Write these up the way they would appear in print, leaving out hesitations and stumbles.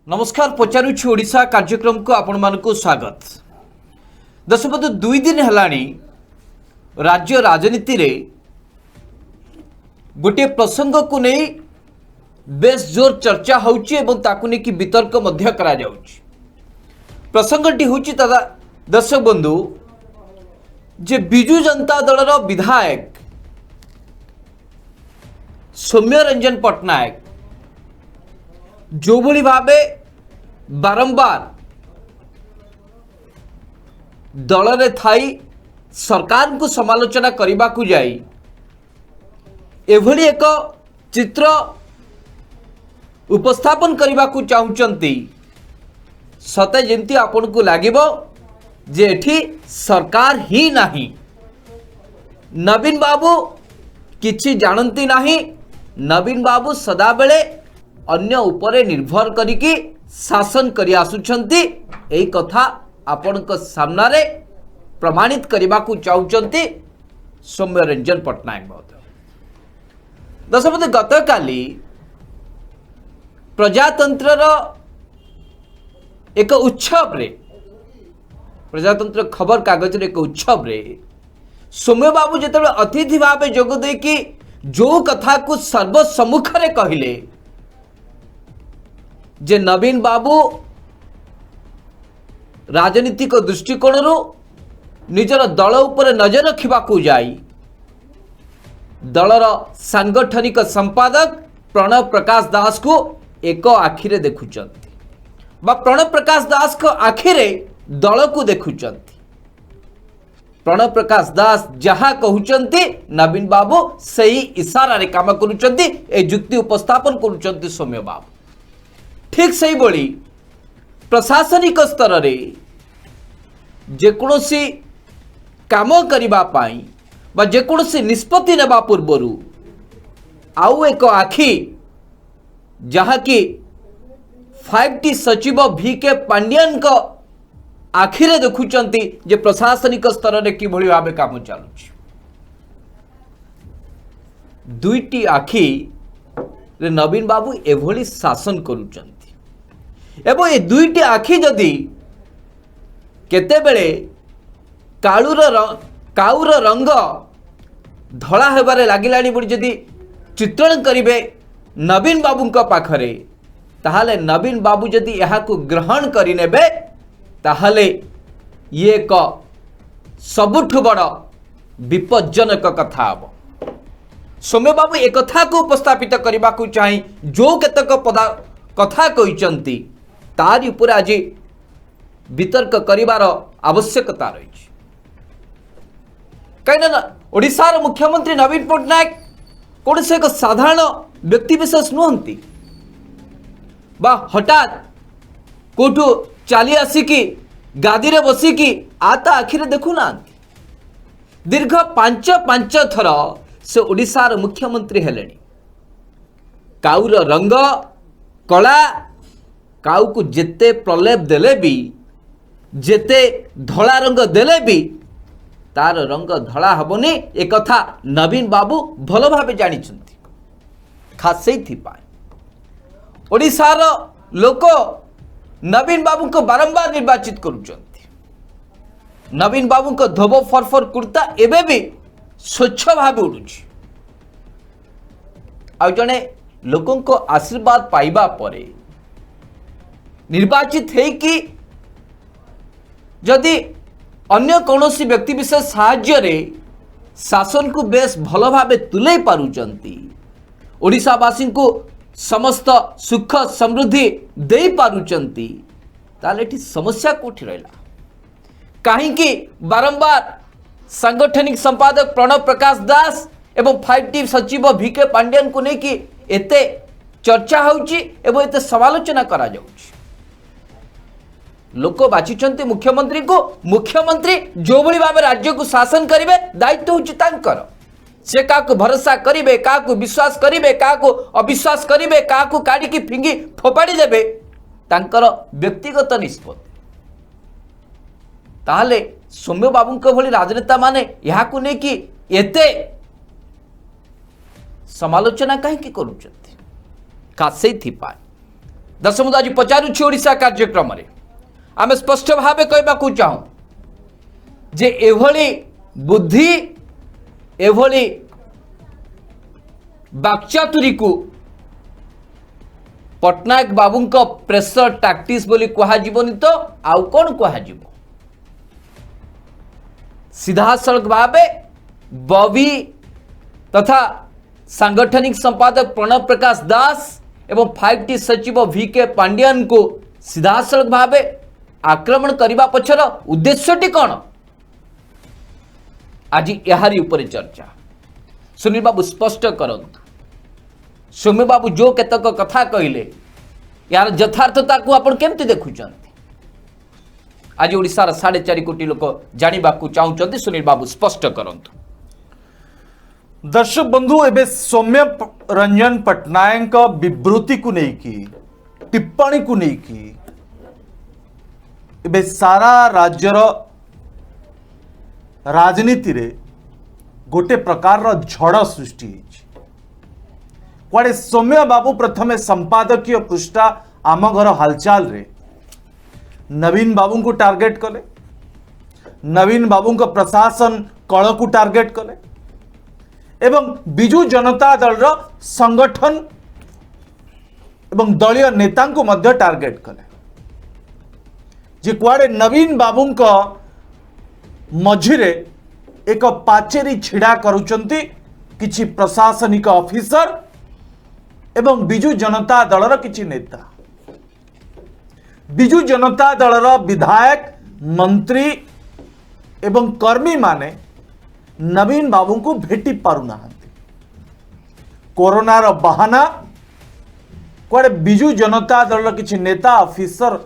नमस्कार पचारुछि ओडिशा कार्यक्रम को आपण मानकु स्वागत। दशपथ 2 दिन हेलाणी राज्य राजनीति रे गोटे प्रसंग को नहीं बेस जोर चर्चा होउछि एवं ताकु ने कि वितर्क मध्य करा जाउछि। प्रसंगटी होउछि तदा दर्शक बंधु जे बिजु जनता दल रो विधायक सौम्य रंजन पट्टनायक जो भली भावे बारंबार दल रे थाई सरकार को समालोचना करने को जाई एभली एक चित्र उपस्थापन करने को चाहूचंती सते जेंती आपन को लागिबो जे एठी सरकार ही नहीं। नवीन बाबू किछि जानती नहीं। नवीन बाबू सदा बेले अन्य उपरे निर्भर करिकी शासन करि आसुछंती। एई कथा आपनक सामना रे प्रमाणित करबा को चाहूचंती सौम्य रंजन पट्टनायक महोदय। दशपथ गतकाली प्रजातंत्र एक उत्सव रे प्रजातंत्र खबर कागज रे एक उत्सव रे सौम्य बाबू जेतबे अतिथि भावे जोग दे कि जो कथा को सर्वसम्मुख रे कहिले जे नवीन बाबू राजनीतिक दृष्टिकोण निजर दल उपर नजर रखा जाई दलर सांगठनिक संपादक प्रणव प्रकाश दास को एक आखिरे देखुचंती बा प्रणव प्रकाश दास को आखिरे दल को देखुचंती। प्रणव प्रकाश दास जहाँ कहउचंती नवीन बाबू सही इशारा रे काम करूचंती। ए जुक्ति उपस्थापन करूचंती सौम्य बाबू। ठीक सही बोली प्रशासनिक स्तर रे जेकोसी काम करिबा पाई बा जेकोसी निष्पत्ति नेबा पूर्वरु आउ एक आखि जहा कि 5T सचिव VK पांड्यान को आखिरे देखुचंती जे प्रशासनिक स्तर रे किभली भाबे काम चालुछि। दुईटी आखि रे नवीन बाबू एभली शासन करूचंती एवं ये दुईटी आखि जदि केतेबेले काउर रंग धला हेबारे लागिलाणी बोली जदि चित्रण करिवे नवीन बाबूंका पाखरे ताहाले नवीन बाबू जदि यहाकू ग्रहण करिनेबे ताहाले ये एक सबुठु बड़ विपज्जनक कथा हबो। सौम्य बाबू एक कथा को उपस्थापित करने को चाहे जो केतक कथा कहिचंती तारी ऊपर आज वितर्क करिवार आवश्यकता रही। कहीं ओडिशार मुख्यमंत्री नवीन पट्टनायक कौन से एक साधारण व्यक्तिविशेष नुहंती बा हठात कोठू चली आसिकी गादी रे बसिकी आता आखिरे देखुना दीर्घ पांच थर से ओडिशार मुख्यमंत्री हेलेनी। काउर रंग कला काउ को जेते प्रलेप देले भी जेते धला रंग देले भी तार रंग धला हबनी एक कथा नवीन बाबू भल भावे जानिछंती। खास सेइथिपाई ओडिशार लोक नवीन बाबू को बारंबार निर्वाचित करुचंती। नवीन बाबू को धोबो फरफर कुर्ता एबे भी स्वच्छ भाव उड़ुछि। आ जने लोकों को आशीर्वाद पाइबा परे निर्वाचित है कि जदि अन्य कौनसी व्यक्ति विशेष साहाय्य रे शासन को बेस भल भावे तुले पारुचंती ओडिशावासी को समस्त सुख समृद्धि दे पारुचंती ताले एठी समस्या कोठी रहला काहेकि बारंबार सांगठनिक संपादक प्रणव प्रकाश दास एवं 5T सचिव VK पांड्यान को लेकिन एते चर्चा होउची एवं एते समालोचना करा जाउची। लोक बाछिचंती मुख्यमंत्री को मुख्यमंत्री जो भली भावे राज्य को शासन करिवे दायित्व होउची तांकर। से काकु भरोसा करिवे काकु विश्वास करिवे काकु अविश्वास करिवे काकु काढी की फिंगी फोपाड़ी देबे तांकर व्यक्तिगत निष्पत्ति। ताहले सौम्य बाबू भली राजनेता माने यहाँ को लेकिन एते समालोचना कहीं करुचंती। खास सेइथिपाई दर्शक बंधु आज पचारुछि ओडिशा कार्यक्रम रे आमे स्पष्ट भावे कहबाकू चाहूँ जे एभली बुद्धि एभली बाक्चातुरी को पट्टनायक बाबू प्रेसर टैक्टिस बोली कहुनि तो आउ कौन कह सीधा सड़क भावे बॉबी तथा सांगठनिक संपादक प्रणव प्रकाश दास एवं 5T सचिव VK पांड्यान को सीधा सड़क भावे आक्रमण करने पछर उद्देश्यटी कौन आज यारी उपरे चर्चा सुनील बाबू स्पष्ट करंतु सौम्य बाबू जो केतक कथा कहले यार यथार्थता को आपण केमती देखुचंती आज ओडिशार 4.5 कोटी लोक जानिबा को चाहुचंती सुनील बाबू स्पष्ट करंतु। दर्शक बंधु एबे सौम्य रंजन पट्टनायक विवृत्ति को नेकी टिप्पणी को नेकी एबे सारा राज्यर राजनीति रे गोटे प्रकार झड़ सृष्टि कुआड़े सौम्य बाबू प्रथमे संपादकीय पृष्ठा आम घर हालचाल रे नवीन बाबू को टार्गेट कले नवीन बाबू को प्रशासन कल को टार्गेट कले एवं बिजू जनता दल रो संगठन एवं दलीय नेता को मध्य टार्गेट कले जे कुआड़े नवीन बाबू को मझिरे एक पाचेरी छिड़ा करुचंती किछि प्रशासनिक ऑफिसर एवं बिजू जनता दलर किछि नेता बिजू जनता दलर विधायक मंत्री एवं कर्मी माने नवीन बाबू को भेटी पारु नाहंती कोरोना रो बहाना कुआड़े बिजू जनता दलर किछि नेता ऑफिसर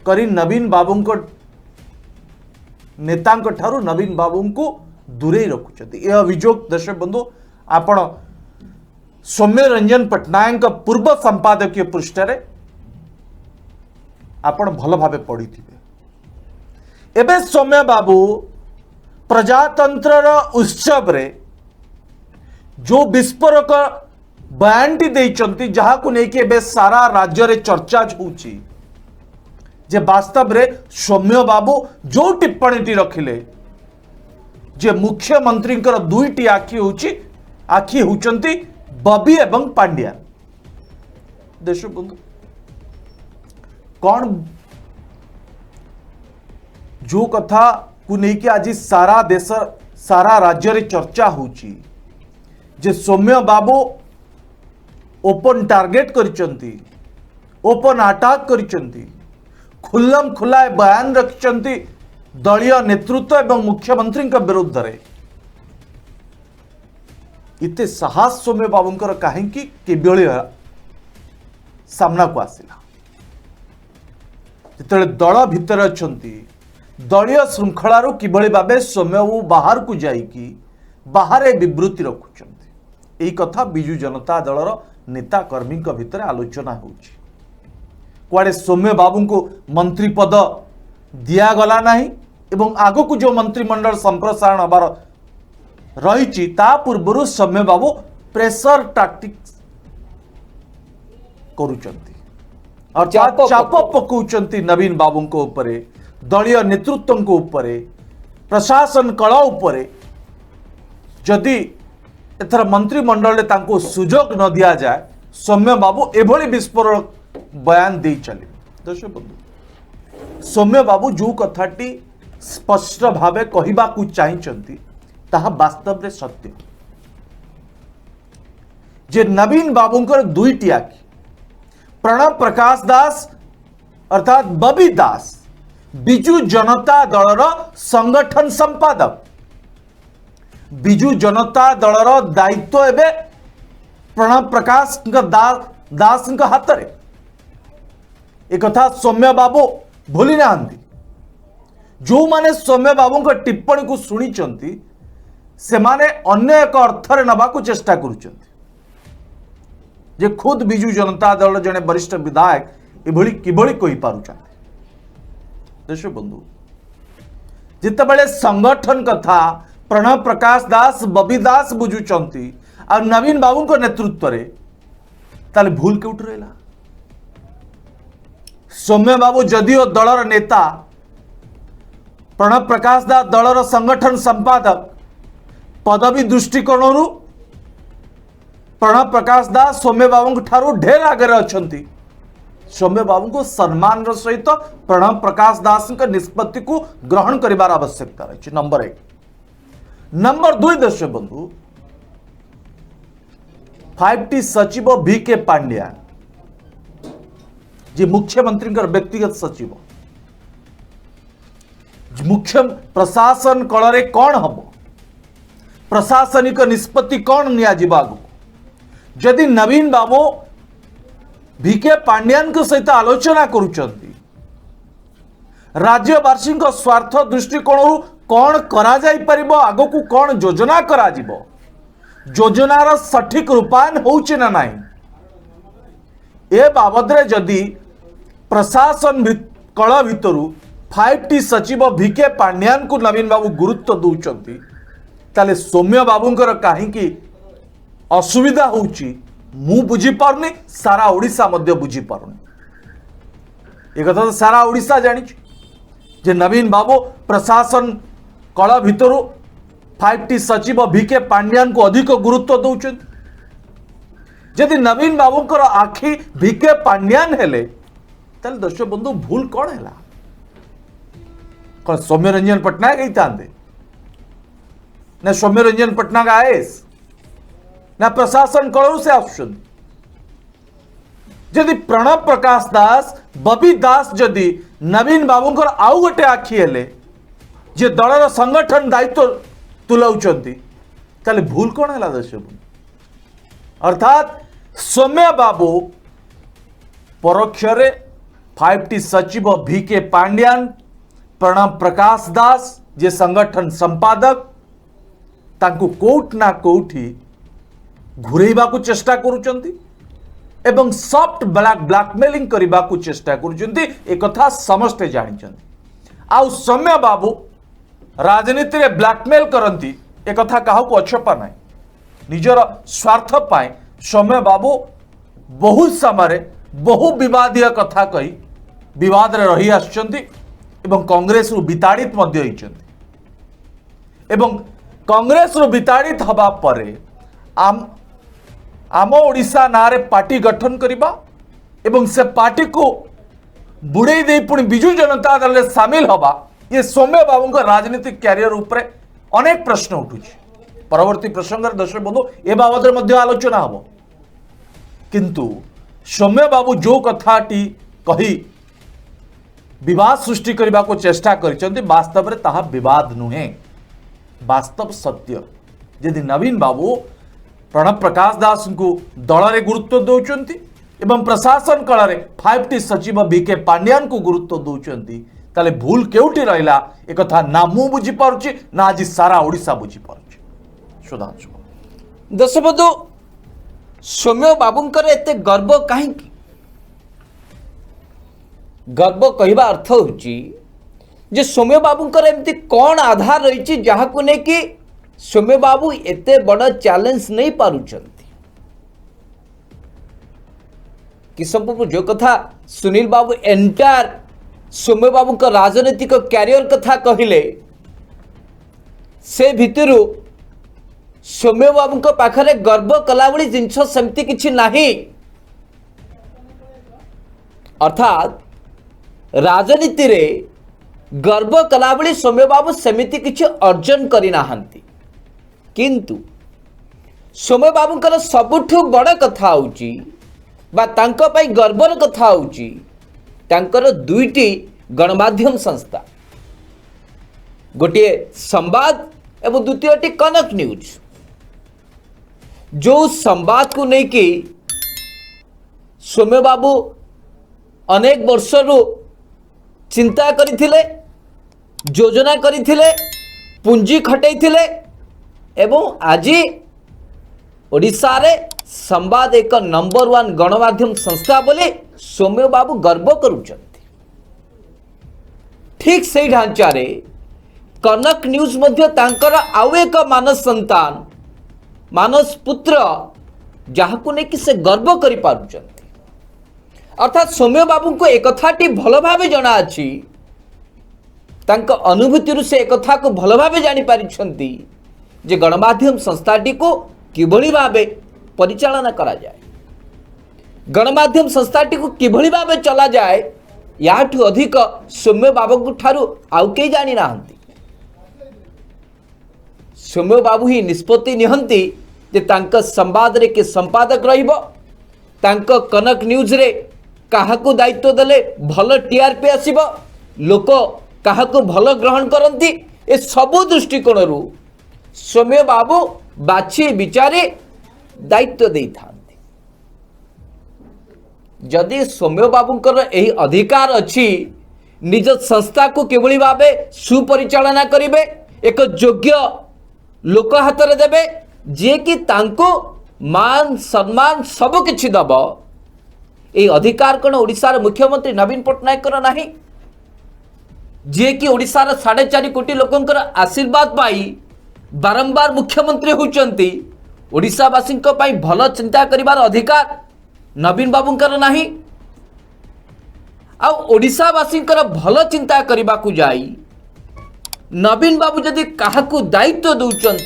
करी नवीन बाबू को नेता ठारू नवीन बाबू को दूरे रखुंट यह अभियोग दर्शक बंधु आपण सौम्य रंजन पट्टनायक पूर्व संपादकीय पृष्ठ आपण भल भाव पढ़ी एबे सौम्य बाबू प्रजातंत्र उत्सव रे जो विस्फोरक बयानटी देइचंती जहाँ को लेकिन एबे सारा राज्य रे चर्चा होउची जे वास्तव रे सौम्य बाबू जो टिप्पणी रखिले जे मुख्यमंत्री दुईटी आखि होउचंती बॉबी एवं पांड्या देश बंधु कौन जो कथा को लेकिन आज सारा देश सारा राज्य रे चर्चा होउची जे सौम्य बाबू ओपन टार्गेट करिचंती ओपन अटैक करिचंती खुल्लम खुला बयान रखिचंती दलीय नेतृत्व एवं मुख्यमंत्री विरुद्ध रे इते साहस सौम्य बाबूंकर कहीं सामना को आसिला जिते दल भितर अच्छी दलीय श्रृंखला किभली भावे सौम्य बाबू बाहर को जाइकी बाहर विवृत्ति रखुचंती एई कथा बिजू जनता दलर नेता कर्मी भितर आलोचना होउची कुआड़े सौम्य बाबू को मंत्री पद दिगला नहीं एवं आग को जो मंत्रिमंडल संप्रसारण हबार रही पूर्व सौम्य बाबू प्रेसर टैक्टिक्स करुचंती और चाप पकाउचंती नवीन बाबू को ऊपर दलीय नेतृत्व को ऊपर प्रशासन कल ऊपर जदि एथर मंत्रिमंडल तांको सुजोग न दिया जाए सौम्य बाबू एभली विस्फोरक बयान दे चले दर्शक बंधु सौम्य बाबू जो कथाटी स्पष्ट भावे कहबा को चाहिचंती ताहा वास्तव रे सत्य जे नवीन बाबूंकर दुईटी आखि प्रणव प्रकाश दास अर्थात बबी दास बिजू जनता दलर संगठन संपादक बिजू जनता दलर दायित्व एबे प्रणव प्रकाश दास हाथ रे एक कथा सौम्य बाबू भूली नाहंती जो माने सौम्य बाबू को टिप्पणी को शुणी से माने अन्य एक अर्थ नवा को चेष्टा करुचंती जे खुद बिजू जनता दल जने वरिष्ठ विधायक एभली किभली कहि पारुचंती देश बंधु जितेबाला संगठन कथा प्रणव प्रकाश दास बबी दास बुझुचंती आ नवीन बाबू को नेतृत्व रे ताले भूल केउठ रहला सौम्य बाबू जदिओ दलर नेता, प्रणब प्रकाश दास दलर संगठन संपादक, पदवी दृष्टिकोण प्रणब प्रकाश दास सौम्य बाबू ठारू ढेर आगे अच्छा। सौम्य बाबू को सम्मान सहित प्रणब प्रकाश दास निष्पत्ति को ग्रहण करिवार आवश्यकता रही। नंबर 1। नंबर 2 दर्शक बंधु, 5T सचिव VK पांड्या जी मुख्यमंत्री व्यक्तिगत सचिव, मुख्य प्रशासन कल रे कौन हम, प्रशासनिक निष्पत्ति कौन नियाजिबा, जदि नवीन बाबू VK पांड्यान सहित आलोचना करुचंती, राज्यवासी स्वार्थ दृष्टिकोण कौन करा जाई परिबो, आगो को कौन योजना करा जिवो, योजनार सठिक रूपायन होउछि ना नाही, ए बाबद रे जदि प्रशासन कल भितर 5T सचिव VK पांड्यान को नवीन बाबू गुरुत्व दौरान, ताले सौम्य बाबूंकर कहीं असुविधा होउछि मु बुझी पारुनी, सारा ओडिशा मध्य बुझी पारुनी। एक कथा तो सारा ओडिशा जानी जे नवीन बाबू प्रशासन कल भितर 5T सचिव VK पांड्यान को अधिक गुरुत्व दौरान। जदि नवीन बाबूंकर आखि VK पांड्यान हेले ताले दर्शक बंधु भूल कौन है? कौन सौम्य रंजन पट्टनायक ही ना सौम्य रंजन पट्टनायक आएस ना प्रशासन कलू से आसुन। जदि प्रणब प्रकाश दास बबी दास जदि नवीन बाबूंकर आउ गोटे आखि हेले जे दलर संगठन दायित्व तुलाउचंती, ताले भूल कौन है दर्शक? अर्थात सौम्य बाबू परोक्षरे 5T सचिव VK पांड्यान, प्रणब प्रकाश दास जे संगठन संपादक, तांको कोट ना कोठी घुरेबा को चेष्टा करुचंती एवं सॉफ्ट ब्लैकमेलिंग करबा को चेष्टा करुचंती। एक कथा समस्ते जानिचंती। आउ सौम्य बाबू राजनीति रे ब्लैकमेल करंती, एक कथा काहू को अछपा नाही। निजर स्वार्थ पाए सौम्य बाबू बहुत समय बहु विवादीय कथा कही विवाद रे रही आछंती एवं कांग्रेस रु विताड़ित मध्य होइचंती। एवं कांग्रेस रु विताड़ित हबा परे आम ओडिशा नारे पार्टी गठन करिबा एवं से पार्टी को बुड़े दे पुणी बिजु जनता दल में सामिल हवा, ये सौम्य बाबू का राजनीतिक कैरियर उपरे अनेक प्रश्न उठुछि। परवर्ती प्रसंग दर्शक बंधु ए बाबद मध्य आलोचना हम, किंतु सौम्य बाबू जो कथाटी कही विवाद सृष्टि करने को चेष्टा करिसेंती, वास्तव में ताहा विवाद नुहे, वास्तव सत्य। यदि नवीन बाबू प्रणब प्रकाश दास को दल में गुरुत्व दौरान एवं प्रशासन काल में 5T सचिव VK पांड्यान को गुरुत्व दौरान, ताले भूल केउटी रहिला एक कथा ना मु बुझी पारुछि ना आज सारा ओडिशा बुझी पारुछि। सुधांशु दर्शक बंधु, सौम्य बाबूंकर एते गर्व कहीं? गर्व कहवा अर्थ होची जे सौम्य बाबूंकर एमती कौन आधार रही जहाँ को नहीं कि सौम्य बाबू एते बड़ चैलेंज नहीं पारुचंती। किसमपुर जो कथा सुनील बाबू एंटायर सौम्य बाबू का राजनीतिक कैरियर कथा कहले, से भितरु सौम्य बाबू को पाखरे गर्व कला भली जिनस सेमती किछि नाही। अर्थात राजनीति रे गर्व कला भली सौम्य बाबू सेमिति किछि अर्जन करि नाहंती, किंतु सौम्य बाबूंकर सबुठु बड़ कथा होची बा तांको पई गर्वर कथा होची तांकर दुईटी गणमाध्यम संस्था, गोटे संवाद एवं द्वितीयटी कनक न्यूज। जो संवाद को नहीं कि सौम्य बाबू अनेक वर्षरु चिंता करथिले, योजना करथिले, पुंजी खटैथिले एवं आज ओडिशा रे संवाद एक नंबर 1 गणमाध्यम संस्था बोले सौम्य बाबू गर्व करुचंती। ठीक से ढांचा रे कनक न्यूज मध्य तांकर आउ एक मानस संतान मानस पुत्र जहां को नहीं कि से गर्व करि पारुचंती। अर्थात सौम्य बाबू को एक कथाटी भल भाव जना अछि तांको अनुभूति से एक कथा को भल भाव जानी पारिछंती जे गणमाध्यम संस्थाटी को किभली भावे परिचालना करा जाए, गणमाध्यम संस्थाटी को किभली भावे चला जाए याठू अधिक सौम्य बाबू ठारू आउ के जानी नाहंती। सौम्य बाबू ही निष्पत्ति निहंती जे तांको संवाद रे के संपादक रहिबो, तांको कनक न्यूज रे काहाकू दायित्व देले भल टीआरपी आसीबो, लोक काहाकू भल ग्रहण करंती। ए सबु दृष्टिकोण रु सौम्य बाबू बाछी विचारे दायित्व देई थांती। जदि सौम्य बाबूंकर एही अधिकार अछि निज संस्था को किभली भावे सुपरिचालना करिवे, एक योग्य लोक हाथ रे देबे जे कि तांको मान सम्मान सब किछि दब, ए अधिकार कोन ओडिशार मुख्यमंत्री नवीन पट्टनायक कर नाही, जे कि ओडिशार 4.5 कोटी लोकंकर आशीर्वाद पाई बारंबार मुख्यमंत्री होचंती। ओडिशावासी भल चिंता करिवार अधिकार नवीन बाबूंकर नाही। आ ओडिशावासी भल चिंता करने को जाई नवीन बाबू जदि काहाकू दायित्व दौरान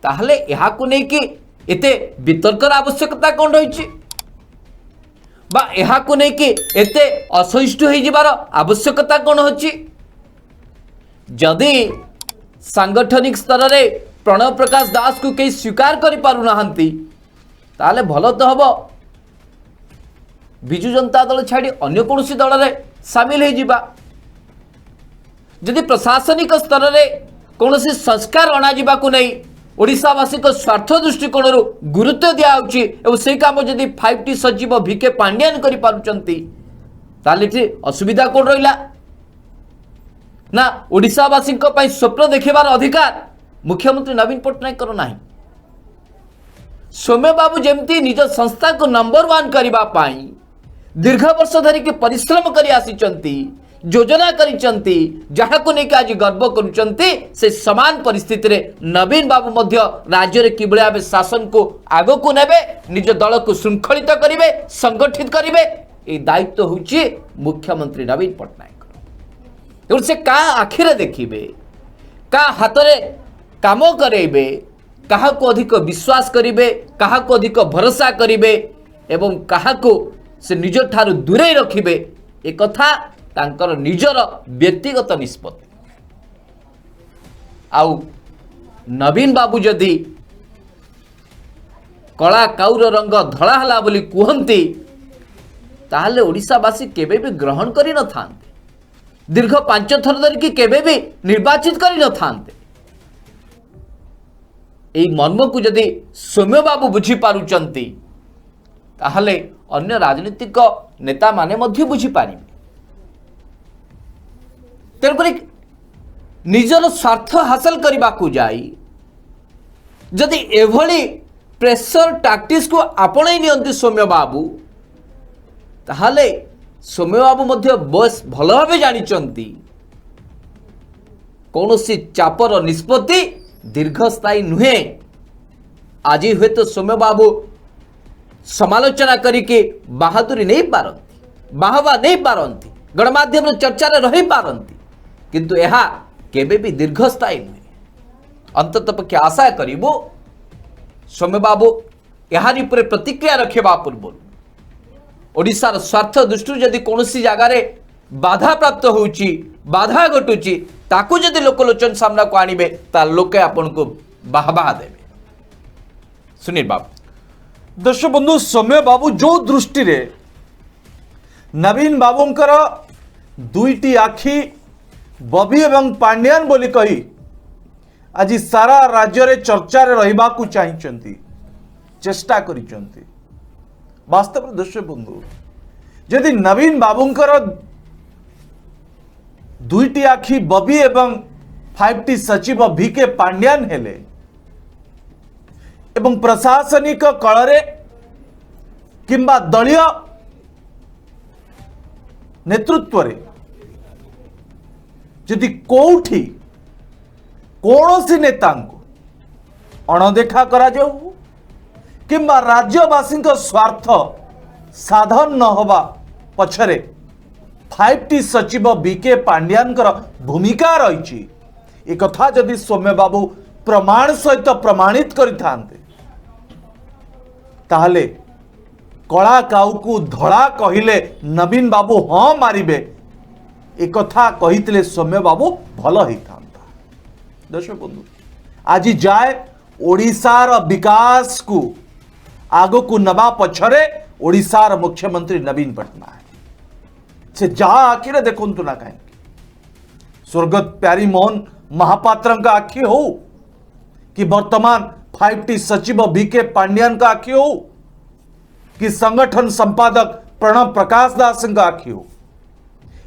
ताहले एहाकू नहीं कि एते वितर्कर आवश्यकता कौन रही बा एहाकू नहीं कि एते असहिष्णु हो जिबार आवश्यकता कौन होची। जदि सांगठनिक स्तर रे प्रणव प्रकाश दास को कई स्वीकार करि पारु नाहंती ताहले भल तो हबो बिजु जनता दल छाड़ी अन्य कौन दल में सामिल हो जिबा। जदि प्रशासनिक स्तर में कौन संस्कार अणाजिबा को नहीं ओडिशावासी स्वार्थ दृष्टिकोण गुरुत्व दिखाई और से काम जदि 5T सचिव VK पांड्यान करि पारुचंती ताले असुविधा कौन रहिला ना ओडिशावासी स्वप्न देखिबार अधिकार मुख्यमंत्री नवीन पट्टनायक कर नाही। सौम्य बाबू जेमती निज संस्था को नंबर 1 करबा पाई दीर्घ वर्ष धरिक परिश्रम करी आसीचंती, योजना करिचंती, जहाको नेक आज गर्व करुचंती, से समान परिस्थिति रे नवीन बाबू मध्य राज्य रे किबळे आबे शासन को आगो को नेबे, निज दल को श्रृंखलित करिवे, संगठित करिवे, ए दायित्व होची मुख्यमंत्री नवीन पट्टनायक। और से का आखिरे देखिबे, का हातरे काम करेबे, काहाको अधिक विश्वास करिवे, काहाको अधिक भरोसा करिवे एवं काहाको से निज ठारू दूरे रखिबे, एक कथा तांकर निजर व्यक्तिगत निष्पत्ति। आउ नवीन बाबू जदि कला काउर रंग धड़ा हला बोली कहती ताहले ओडिशावासी केबे भी ग्रहण करि न थांते, दीर्घ 5 थर धरिकी केबे भी निर्वाचित करि न थांते। एई मर्म को जदि सौम्य बाबू बुझी पारुचंती ताहले अन्य राजनीतिक नेता माने मध्य बुझी पारिबे। तेणुकरी निजर स्वार्थ हासिल करने को जाई जदि एभली प्रेशर टैक्टिक्स को आपणे नियंती सौम्य बाबू ताहले सौम्य बाबू मध्य बस भल भाव जानिचंती कौनसी चापर निष्पत्ति दीर्घस्थायी नुहे। आज हुए तो सौम्य बाबू समालोचना करके बहादुरी नहीं पारती, बाहवा नहीं पारती, गणमाध्यम चर्चा रही पारती, किंतु यह केबे भी दीर्घस्थायी नुहे। अंततः पक्षे आशा करिबो सौम्य बाबू यार प्रतिक्रिया रखा पूर्व ओडिशार स्वार्थ दृष्टि जदि कौन जगार बाधा प्राप्त होउची, बाधा घटुची ताकू जदि लोकलोचन सामना को आनिबे ता लोके आपन को बाहबाह देबे। सुनील बाबू। दर्शक बंधु, सौम्य बाबू जो दृष्टि रे नवीन बाबूंकर दुईटी आखि बबी एवं पांड्यान बोली कही आज सारा राज्य रे चर्चा रे रहिबा को चाहिचंती, चेष्टा करिचंती। वास्तव में दर्शक बंधु, यदि नवीन बाबूंकर दुईटी आखि बबी एवं 5T सचिव VK पांड्यान हेले एवं प्रशासनिक कଳରେ किंबा दलीय नेतृत्व रे यदि कोठी कौन नेता अणदेखा करा जाऊ किंबा राज्यवासी स्वार्थ साधन न होबा पछरे 5T सचिव बीके पांड्यान भूमिका रही एक कथा जदि सौम्य बाबू प्रमाण सहित प्रमाणित करिथांते ताहले कला काऊ को धड़ा कहिले नवीन बाबू हाँ मारिबे एक कथा कहितले सौम्य बाबू भल होइथांता। दर्शक बंधु आज जाए ओडिशार विकास को आगो को नबा पछरे ओडिशार मुख्यमंत्री नवीन पट्टनायक से जहा आखिरे देखंतु ना कहीं स्वर्गत प्यारीमोहन महापात्र का आखि हो कि वर्तमान 5T सचिव बीके पांड्यान का आखि हो कि संगठन संपादक प्रणब प्रकाश दास का आखि हो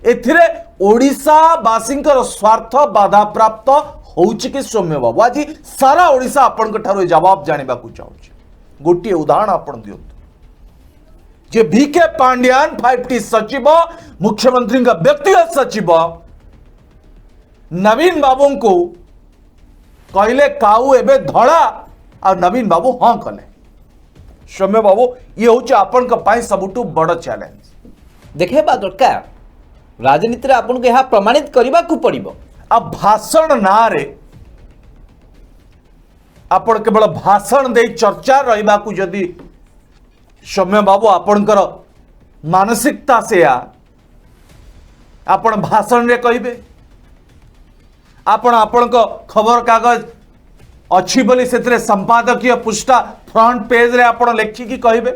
एथिरे ओडिशा बासींकर स्वार्थ बाधा प्राप्त होउछि कि सौम्य बाबू आज सारा ओडिशा आपन ठारो जवाब जानिबा को चाहूछि। गोटे उदाहरण आपन दियंतु जे बीके पांड्यान 5T सचिव मुख्यमंत्री का व्यक्तिगत सचिव नवीन बाबू को कहले काऊ एबे धड़ा और नवीन बाबू हाँ कले। सौम्य बाबू ये हूँ आपण सबुठु बड़ चैलेंज देखा दरकार राजनीति रे आपन को यह प्रमाणित करने को पड़िबो। अब भाषण ना रे आपण केवल भाषण दे चर्चा रहिबा को जदि सौम्य बाबू आपणकर मानसिकता से आपण भाषण रे कहिबे आपण खबर कागज अच्छी बोली से संपादकीय पृष्ठा फ्रंट पेज रे आपण लेखिकी कहिबे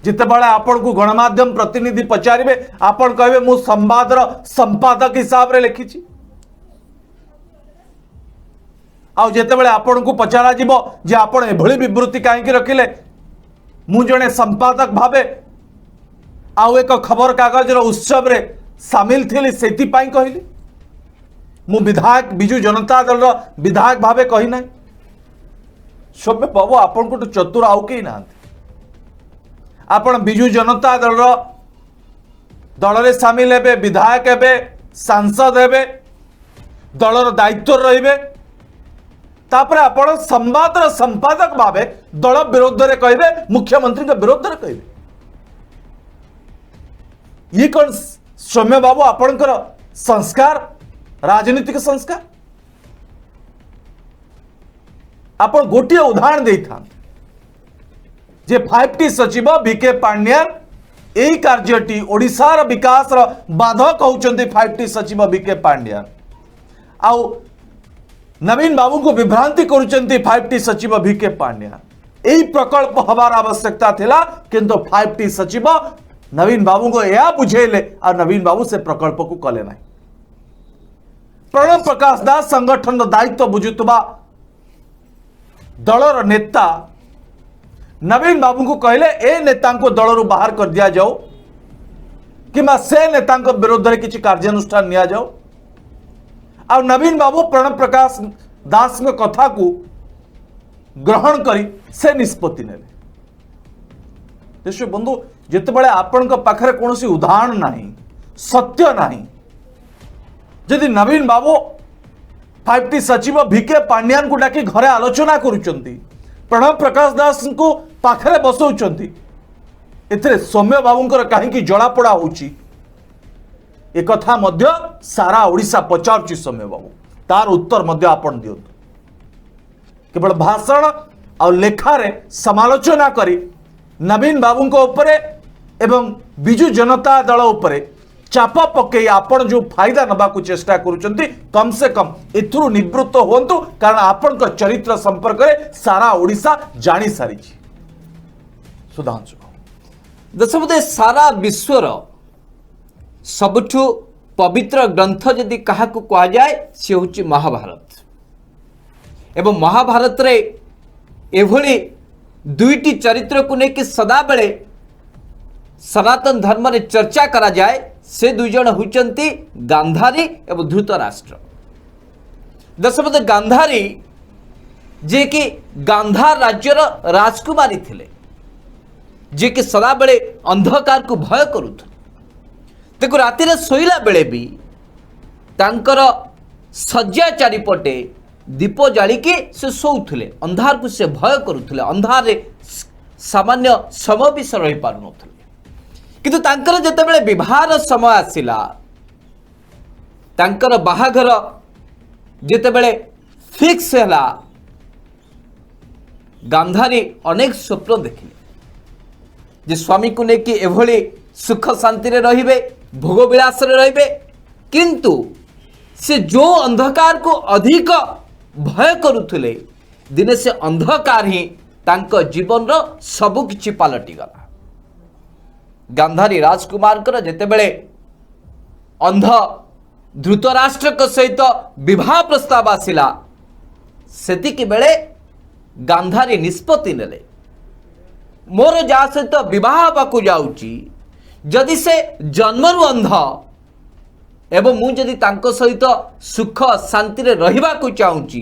जिते बड़े आपण को गणमाध्यम प्रतिनिधि पचारिबे आपण कहबे मु संवादर संपादक हिसाब रे लिखिछि आउ जेते बड़े आपण को पचारा जिवो जे आपण एभली विवृत्ति काहेकि रखिले मु जने संपादक भाबे आउ एक खबर कागज रो उत्सव रे शामिल थिली सेति पाई कहली मु विधायक बिजू जनता दल रो विधायक भाबे कहि नै। सौम्य बाबू आपण को चतुर आउ के ना आपण बिजू जनता दल रो दल रे शामिल हेबे विधायक हेबे सांसद हेबे दल रो दायित्व रहिबे तापर आपण संवाद रो संपादक भाबे दल विरोध रे कहबे मुख्यमंत्री के विरोध रे कहबे ये कौन सौम्य बाबू आपणकर संस्कार राजनीतिक संस्कार आपण गोटे उदाहरण दे था जे 5T सचिव बीके पांड्यान यही कार्यटी ओडिशार विकास बाधक होउचंती 5T सचिव बीके पांड्यान आउ नवीन बाबू को विभ्रांति करुचंती 5T सचिव बीके पांड्यान यही प्रकल्प हबार आवश्यकता थिला किंतु 5T सचिव नवीन बाबू को यह बुझेले और नवीन बाबू से प्रकल्प को कले ना। प्रणब प्रकाश दास संगठन दायित्व बुझुतबा दलर नेता नवीन बाबू को कहले ए नेता को दलरू बाहर कर दिया जाओ कि से नेता विरोध में किसी कार्यानुष्ठान निया जाओ और नवीन बाबू प्रणब प्रकाश दास कथा को ग्रहण करी से निष्पत्ति ने। देखिए बंधु जिते बड़े आपण पाखरे कौन उदाहरण नहीं सत्य नहीं जदि नवीन बाबू 5T सचिव बीके पांड्यान को डाकी घरे आलोचना करुचंती प्रणब प्रकाश दास को पाखरे बसौचंती एथिरे सौम्य बाबूंकर कहीं जड़ापड़ा होची एक कथा मध्य सारा ओडिशा पचारुची सौम्य बाबू तार उत्तर मध्य आपण दियंतु केवल भाषण और लेखारे समालोचना करी नवीन बाबू उपरे एवं बिजू जनता दल उपरे चाप पकई आपण जो फायदा नबा को चेष्टा करुचंती कम से कम एथुरु निवृत्त होंतु कारण आपण का चरित्र संपर्क में सारा ओडिशा जानी सारी। सुधांशु दशपते सारा विश्वर सबुठु पवित्र ग्रंथ यदि क्या कह जाए सी हूँ महाभारत एवं महाभारत रे एभली दुईटी चरित्र को लेकिन सदा बेले सनातन धर्म रे चर्चा करा जाए से दुई जन होचंती गांधारी एवं धृतराष्ट्र। दशपथ गांधारी जे कि गांधार राज्यर राजकुमारी थिले जे कि सदा बेले अंधकार को भय करुथले तेको राति रे सोइला बेले भी तांकर सज्जा चारिपटे दीप जालिके से सोउथले अंधार को से भय करुथले अंधार रे सामान्य समय भी से रही पारु नथिले किंतु तांकर जेतेबेले विवाहर समय आसिला तांकर बाहाघर जेतेबेले फिक्स हैला गांधारी अनेक स्वप्न देखिले जे स्वामी को लेकिन एभली सुख शांति रे रहिबे भोग विलास रे रहिबे किंतु से जो अंधकार को अधिक भय करुथिले दिने से अंधकार ही तांको जीवन रो सबु किछि पालटि गला। गांधारी राजकुमार कर जेतेबेले अंध धृतराष्ट्र को सहित विवाह प्रस्ताव आसिला सेतिक बेले गांधारी निष्पत्ति नेले मोर जा सहित विवाह हेबाकु जाउची जदि से जन्मरु अंध एवं मु जदि तांको सहित सुख शांति रे रहिबाकु चाहूची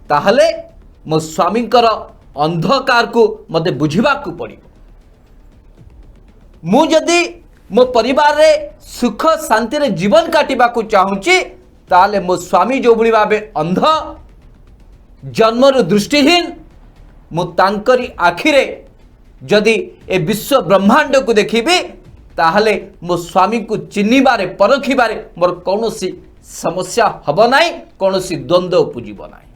ताहले मो स्वामींकर अंधकार को मते बुझिबाकु पड़िबो मु जदि मो परिवार रे सुख शांति रे जीवन काटिबाकु चाहूची ताहले मो स्वामी जो भली भाबे अंध जन्मरु दृष्टिहीन मु तांकरी आखिरे जदि ए विश्व ब्रह्मांड को देखिबी ताहले मो स्वामी को चिन्हिबारे परखिबारे मोर कौनसी समस्या हब नाई कौनसी द्वंद्व उपजीब नाई।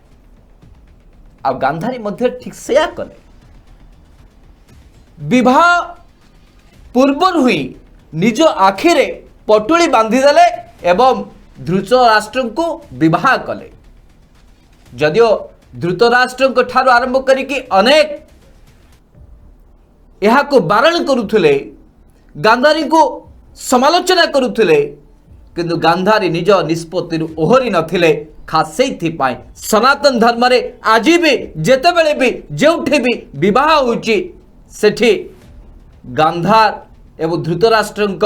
आ गांधारी मध्य ठीक सेया कले विवाह पूर्वर हुई निज आखिरे पटुली बांधी देले एवं धृतराष्ट्र को विवाह कले जदियो धृतराष्ट्र को ठारो आरंभ करिकी अनेक यहा को बारण करुथुले गांधारी को समालोचना करुथुले किंतु गांधारी निज निष्पत्ति ओहरी नथिले खास सेइथिपाई सनातन धर्म रे आज भी जेतेबेले भी जेउठे भी विवाह होउची सेठी गांधार एवं धृतराष्ट्रଙ୍କ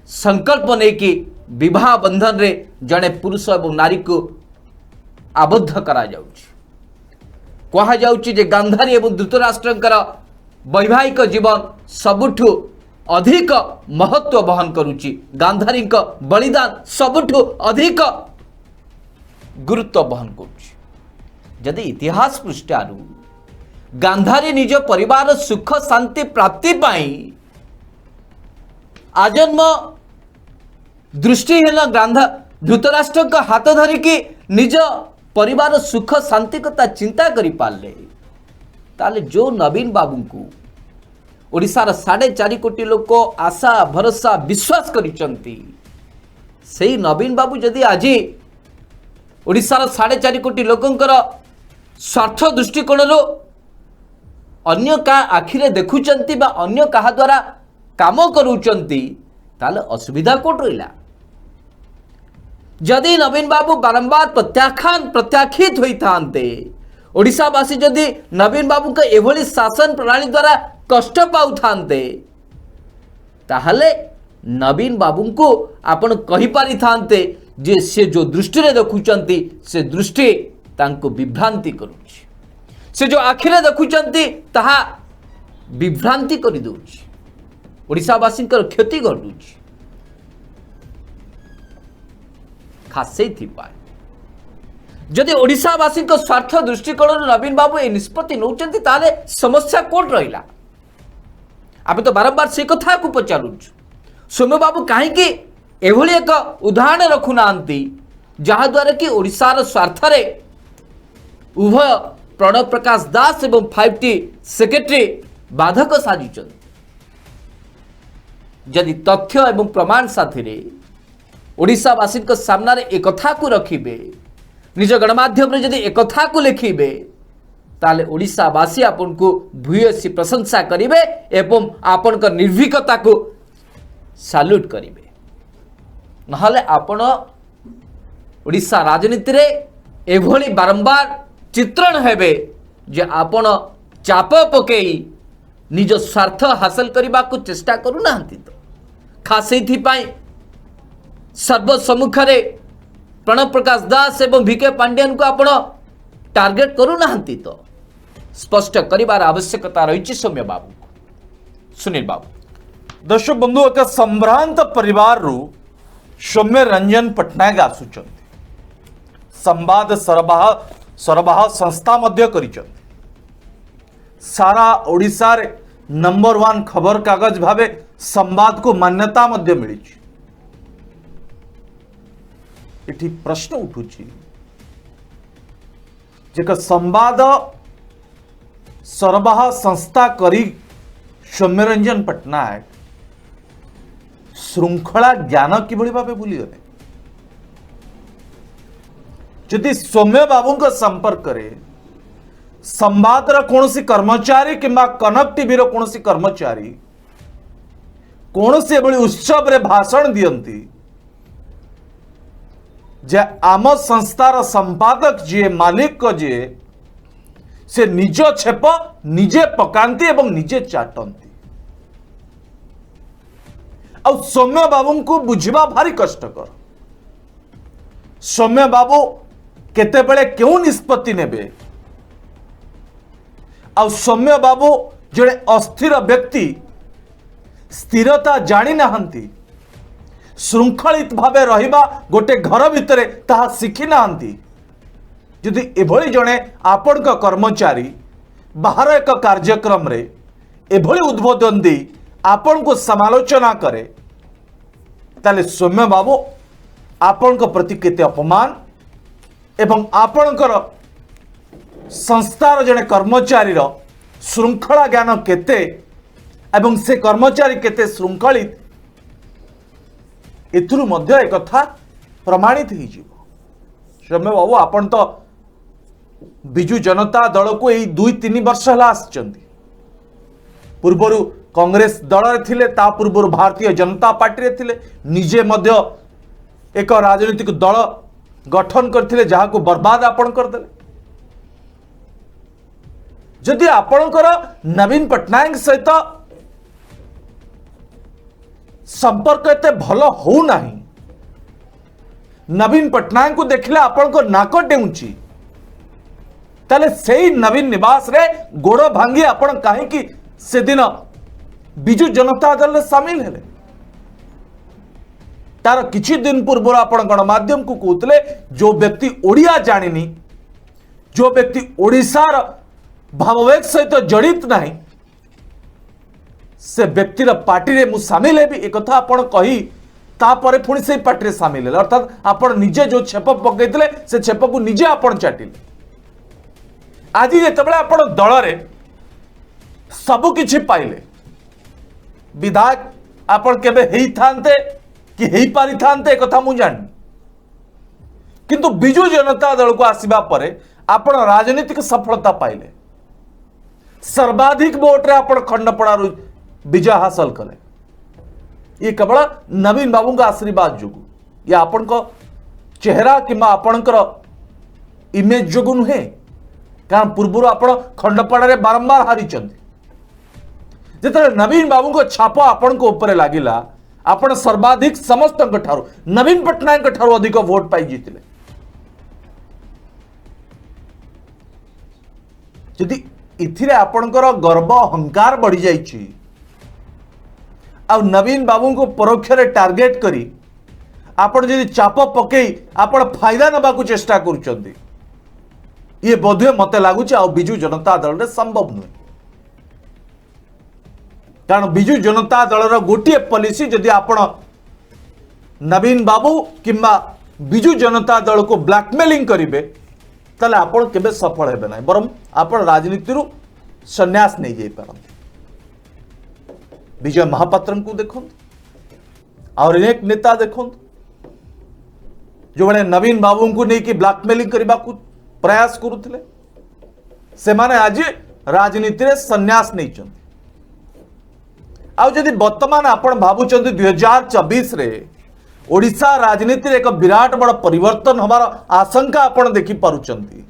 संकल्प नै कि विवाह बंधन रे जड़े पुरुष एवं नारी को आबद्ध करा जाउची कहा जाउची जे गांधारी एवं धृतराष्ट्रଙ୍କର वैवाहिक जीवन सबुठु अधिक महत्व बहन करुची गांधारी बलिदान सबुठु अधिक गुरुत्व बहन करुची जदि इतिहास पृष्ठारु गांधारी निज परिवार सुख शांति प्राप्ति पाई आजन्म दृष्टिहीन धृतराष्ट्र का हाथ धरिकी निज परिवार सुख शांति कथा चिंता करि पारले ताले जो नवीन बाबू को ओडिशार 4.5 कोटी लोक आशा भरोसा विश्वास करिसंती सेही नवीन बाबू जदि आज ओडिशार 4.5 कोटी लोकंकर स्वार्थ दृष्टिकोण अन्य का आखिरे देखुचंती बा अन्य कहा द्वारा काम करूचंती ताले असुविधा कोट रहिला जदि नवीन बाबू बारंबार प्रत्याखित होई थांते ओडिशावासी जदि नवीन बाबू का एभली शासन प्रणाली द्वारा कष्ट पाउ थांते ताहले नवीन बाबू को आपण कहि पारि थांते जे से जो दृष्टि रे देखुचंती से दृष्टि तांको विभ्रांति करूची से जो आखिरे देखुचंती ताहा विभ्रांति करि दोची ओडिशावासी क्षति घटुची खास जदि ओडिशावासी स्वार्थ दृष्टिकोण नवीन बाबू ए निष्पत्ति नौचंती ताले समस्या कोट रहिला आबे तो बारंबार से कथा को पचारुछु सौम्य बाबू कहीं एभली एक उदाहरण रखुनांती जहा द्वारा कि ओडिशार स्वार्थ रे उभय प्रणव प्रकाश दास एवं 5T सेक्रेटरी बाधक साजिचंती जदि तथ्य एवं प्रमाण साथी ओडिशावासी सामना रे एक कथा को रखिबे निज गणमाध्यम जदि एक कथा को लिखिबे ताले ओडिशावासी आपन को भूयसी प्रशंसा करिवे एवं आपन का निर्भीकता को सैल्यूट करिवे नहले आपण ओडिशा राजनीति रे एभली बारंबार चित्रण हेबे जे आपण चाप पकेई निज स्वार्थ हासिल करबा को चेष्टा करू नाहंती तो खास एथि सर्वसम्मुख प्रणव प्रकाश दास एवं VK पांड्यान को आपण टार्गेट करू नाहंती तो स्पष्ट करिवार आवश्यकता रही सौम्य बाबू सुनील बाबू दर्शक बंधु एक संभ्रांत परिवार रु सौम्य रंजन पट्टनायक आसुचंती संवाद सरबाह संस्था मध्य करिचंती सारा ओडिशा रे नंबर 1 खबर कागज भावे संवाद को मान्यता मध्य मिली। इठी प्रश्न उठुची जे संवाद सरबाह संस्था करी सौम्यरंजन पट्टनायक श्रृंखला ज्ञान किभली भावे भूलीगले। जदि सौम्य बाबू संपर्क रे संवाद कौन कर्मचारी किंबा कनक टीवी कौन कर्मचारी कौन उत्सव रे भाषण दियंती जे आम संस्थार संपादक जी मालिक को जी से निज छेप निजे पकांती एवं निजे चाटंती। आ सौम्य बाबू को बुझा भारी कष्टकर। सौम्य बाबू केतेबेले क्यों निष्पत्ति नेबे। आ सौम्य बाबू जड़े अस्थिर व्यक्ति स्थिरता जानी नाहंती श्रृंखलित भावे रहिबा गोटे घर भितरे ताहा शिखी नाहंती। यदि एभली जड़े आपण कर्मचारी बाहर एक कार्यक्रम रे एभली उद्बोधन दी आपण को समालोचना करे ताले सौम्य बाबू आपण को प्रति केते अपमान एवं आपणकर संस्थार जड़े कर्मचारी श्रृंखला ज्ञान केते एवं से कर्मचारी केते श्रृंखलित एथुरु मध्य एक कथा प्रमाणित हो जीवो। सौम्य बाबू आपण तो बिजु जनता दल को यही 2-3 वर्ष हला आछंती। पूर्वरु कांग्रेस दल रे थिले, ता पूर्वरु भारतीय जनता पार्टी रे थिले, निजे मध्य एक राजनीतिक दल गठन करथिले जहा को बर्बाद आपण कर देले। जदि आपणकर नवीन पट्टनायक सहित संपर्क एते भल हो नाही, नवीन पट्टनायक को देखले आपणको नाक डेउची, ताले सेही नवीन निवास रे गोड़ भांगी आपण काहे कि से दिन बिजु जनता दल सामिल हेले। तार किछि दिन पूर्व आपण गणमाध्यम को कहते जो व्यक्ति ओडिया जानिनी, जो व्यक्ति ओडिशार भाववेग सहित जड़ित नहीं, से व्यक्तिर पार्टी रे मु सामिल हेबी एक कथा आपण कही तापरे पुणी से पार्टी रे सामिल हेले। अर्थात आपण निजे जो छेप पकईले से छेप को निजे आपण चाटिले। आज जेतेबेले आपण दल रे सबु किछि पाइले, विधायक आपण केबे हेई थांते कि हेई पारि थांते कथा मु जानि, किंतु बिजु जनता दल को आसीबा परे आपण राजनीतिक सफलता पाइले। सर्वाधिक वोट रे आपण खंडपड़ा विजय हासिल कले। ये केवल नवीन बाबू का आशीर्वाद जोगु या आपण को चेहरा किंबा आपणकर इमेज जोगु नुहे, कारण पूर्व आपण खंडपड़ा रे बारंबार हारी चंदी। जेतरे नवीन बाबू को छाप आपण को ऊपर लागिला, आपण सर्वाधिक समस्त ठारू नवीन पट्टनायक ठारू अधिक वोट पाई जीतिले। यदि इथिरे आपणकर गर्व अहंकार बढ़ी जाइछि आ नवीन बाबू को परोक्ष रे टार्गेट करी आपण यदि चाप पकई आपण फायदा नबा को चेष्टा करूचंदी, ये बोधे मते लागुछि आ बिजु जनता दल रे संभव नुहे। कारण बिजु जनता दल रो गोटे पॉलिसी जदि आपण नवीन बाबू किंबा बिजु जनता दल को ब्लैकमेलिंग करिवे ताले आपण केबे सफल हेबे नाही, बरम आपण राजनीति रु संन्यास नहीं जाई पारंती। विजय महापात्र को देखो और अनेक नेता देखो जो बड़े नवीन बाबू को लेकिन ब्लैकमेलिंग करने को प्रयास करुले, से माने आज राजनीति रे संन्यास नहीं चंदी। आउ जदि वर्तमान आपण भाबुचंदी 2024 रे ओडिशा राजनीति रे एक विराट बड़ परिवर्तन हमार आशंका आपण देखि पारुचंदी,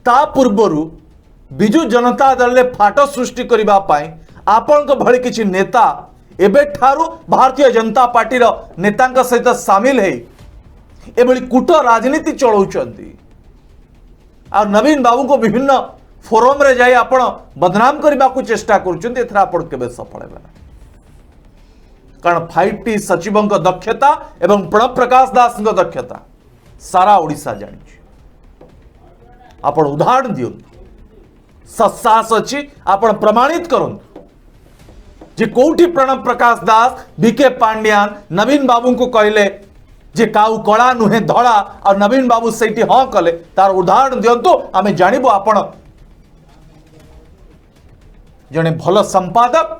ता पूर्वरु बिजु जनता दल रे फाट सृष्टि करबा पाई आपण को भली किछि नेता एबे ठारू भारतीय जनता पार्टी रो नेतांक सहित सामिल है एबली कूट राजनीति चलाउचंदी। आ नवीन बाबू को विभिन्न फोरम रे जाई आपण बदनाम करबा को चेष्टा करूचंदी, एथरा आपण केबे सफल हेबा। कारण 5T सचिवंक दक्षता एवं प्रणब प्रकाश दास दक्षता सारा ओडिशा जानी। आपण उदाहरण दियंतु सत्साहस अच्छी आपण प्रमाणित करूँ जे कोठी प्रणब प्रकाश दास बीके पांड्यान नवीन बाबू को कहले जे काउ कला नुहे धड़ा और नवीन बाबू से हाँ कले तार उदाहरण दिंतु आम जानबू आपण जड़े भल संपादक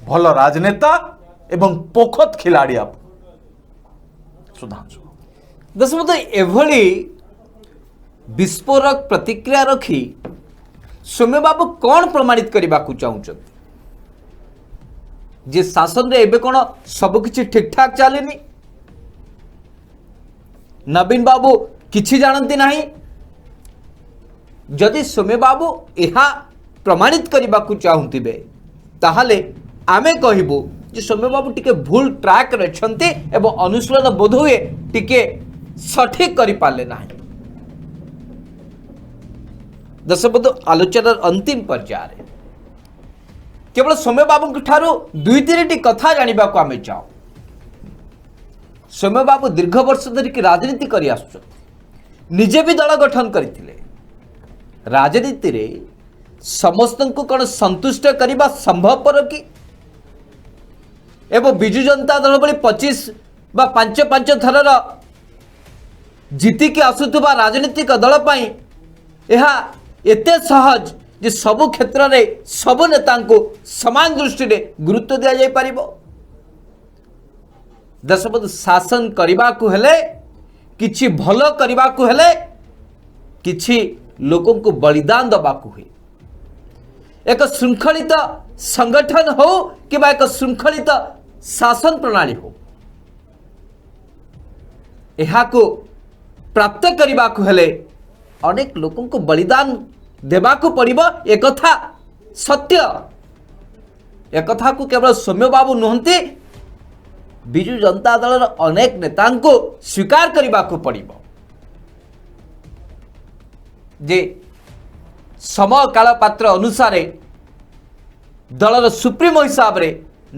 भल राजनेता एवं पोखत खिलाड़ी आप सुधांशु दशमत एभली विस्फोरक प्रतिक्रिया रखी सौम्य बाबू कौन प्रमाणित करने को चाहते जे शासन रे एबे कौन सबकिछि ठीक ठाक चलेनी नवीन बाबू किछि जानती नहीं जदि सौम्य बाबू यह प्रमाणित करने को चाहूथिबे ताहले आमे कहबू जे सौम्य बाबू टिके भूल ट्रैक रे छंती एवं अनुशीलन बोध हुए टिके सठिक करि पाले नाही। दशबंधु आलोचनार अंतिम पर्याय केवल सौम्य बाबू ठारू दुई तीन कथा जानिबा को आमे चाहू। सौम्य बाबू दीर्घ वर्ष धरिक राजनीति करि आसुछथि निजे भी दल गठन करथिले राजनीति रे समस्त को कौन संतुष्ट करने संभवपर कि एवं विजु जनता दल भली 25 बा 5 थरर जीतिकी आसुथुबा राजनीतिक दल पाई यह एते सहज जे सबु क्षेत्र रे सबु नेता को समान दृष्टि रे गुरुत्व दिया जाय परिबो। दशबंधु शासन करबा को हेले किछि भलो करबा को हेले किछि लोकों को बलिदान दबा को हुए एक श्रृंखलित संगठन हो कि एक श्रृंखलित शासन प्रणाली हो यह को प्राप्त करने को हेले अनेक लोगों को बलिदान देवा को पड़िबो एक कथा सत्य एक कथा को केवल सौम्य बाबू नुहंती विजु जनता दल अनेक नेता को स्वीकार करने को पड़िबो जे समय काल पात्र अनुसार दलर सुप्रीमो हिसाब रे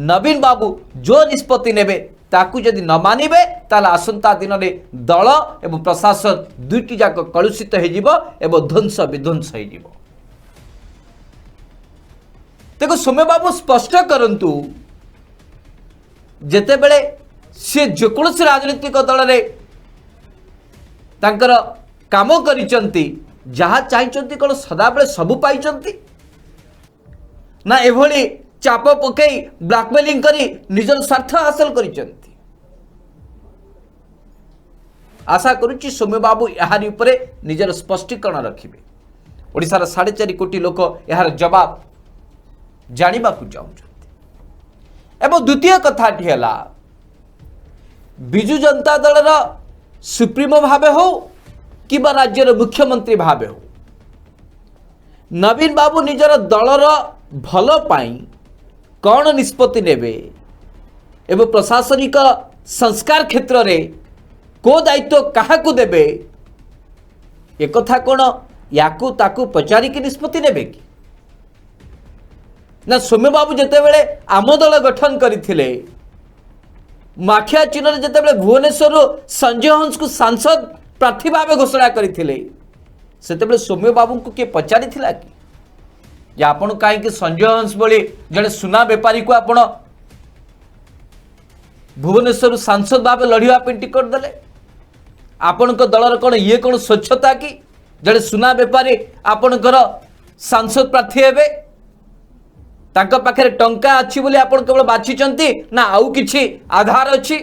नवीन बाबू जो निष्पत्ति नेबे ताकू जदि न मानिबे ताला आसंता दिन में दल एवं प्रशासन दुईटी जाक कलुषित हो एवं ध्वंस विध्वंस हो। देखो सौम्य बाबू स्पष्ट करंतु जेते बेले से जेकोसी राजनीतिक दल रे तांकर काम करिसंती जहाँ चाहिए कौन सदाबले सबू पाई ना एभली चाप पकई ब्लैकमेलिंग करी निजर स्वार्थ हासिल कर आशा करुच्ची सौम्य बाबू यार उपरे निजर स्पष्टीकरण रखिबे ओडिशार 4.5 कोटी लोक यार जवाब जानिबा को चाहते। एवं द्वितीय कथाटी है विजु जनता दलर सुप्रीमो भावे हो कि राज्यर मुख्यमंत्री भावे हो नवीन बाबू निजर दलर भल पाई कौन निष्पत्ति नेबे एवं प्रशासनिक संस्कार क्षेत्र रे को दायित्व काहा को देबे एक कथा कौन याकू ताकू पचारि के निष्पत्ति नेबे कि ना सौम्य बाबू जेते बेले आम दल गठन करथिले माखिया चिन्ह जेते बेले भुवनेश्वर संजय हंस को सांसद प्रार्थी भाव घोषणा करथिले सेते सौम्य बाबू को किए पचारि थिला कि या आपण कहीं संजय हंस भली जड़े सुना बेपारी को आपण भुवनेश्वर सांसद भाव लड़िया टिकट देले आपण दलर कौन ये कौन स्वच्छता कि जड़े सुना बेपारी आपणकर सांसद प्रार्थी हेबे तांका पाखरे टंका अच्छी बोली आपण केवल बाछिचंती ना आउ किछि आधार अच्छी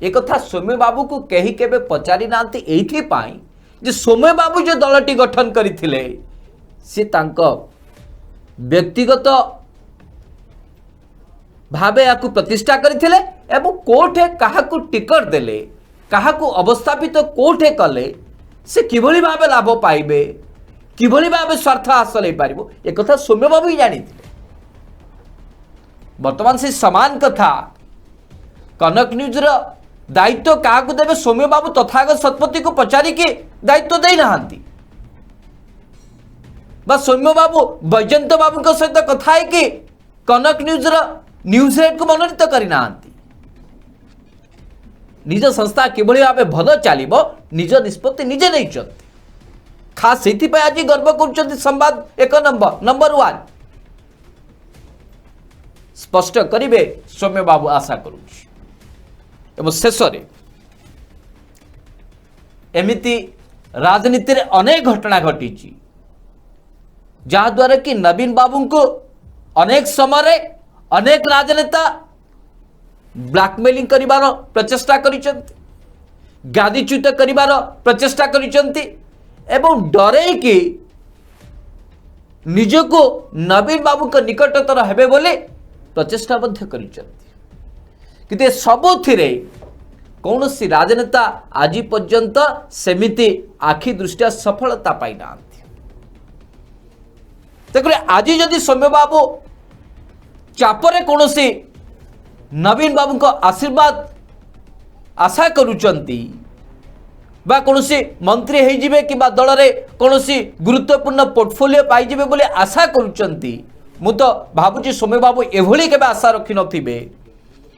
एक कथा सौम्य बाबू को कहीं केबे पचारि नांती एथि पाई जे सौम्य बाबू जो दलटी गठन करथिले से तांको व्यक्तिगत भावे या प्रतिष्ठा करथिले एवं कोठे काहाकू टिकट देले काहाकू अवस्थापित कोठे कले से किभली भावे लाभ पाइबे किभली भावे स्वार्थ हासिल हो पारिबो एक कथा सौम्य बाबू ही जानिथिले। वर्तमान से समान कथा कनक न्यूज रो दायित्व काहाकू देबे सौम्य बाबू तथागत शतपथी को पचारि के दायित्व देई नाहांती बा सौम्य बाबू वैजयंत बाबू सहित कथा है कि कनक न्यूज न्यूज हेड को मनोनीत करना निज संस्था किभली भाव भल चलो निज निष्पत्ति निजे नहीं खास से आज गर्व कर संवाद एक नंबर 1 स्पष्ट करिवे सौम्य बाबू आशा करूँ। शेष एमिति राजनीति रे अनेक घटना घटी जहाद्वारा कि नवीन बाबू को अनेक समय अनेक राजनेता ब्लैकमेलिंग करिवार प्रचेष्टा करिसेंती, गादीच्युत करिवार प्रचेष्टा करिसेंती एवं डरे कि निजको नवीन बाबू को निकटतर हेबे बोले प्रचेष्टा मध्य करिसेंती। किंतु सबुथिरे कौन सी राजनेता आज पर्यंत सेमिति आखि दृष्टिया सफलता पाई ना। आज जदि सौम्य बाबू चापरे कौन सी नवीन बाबू को आशीर्वाद आशा करुचंती बा कौन सी मंत्री हो जिबे कि दल रे कौन सी गुरुत्वपूर्ण पोर्टफोलियो पाई जिबे बोले आशा करुचंती। मु तो भाबुची सौम्य बाबू एभली केबे आशा रखि नथिबे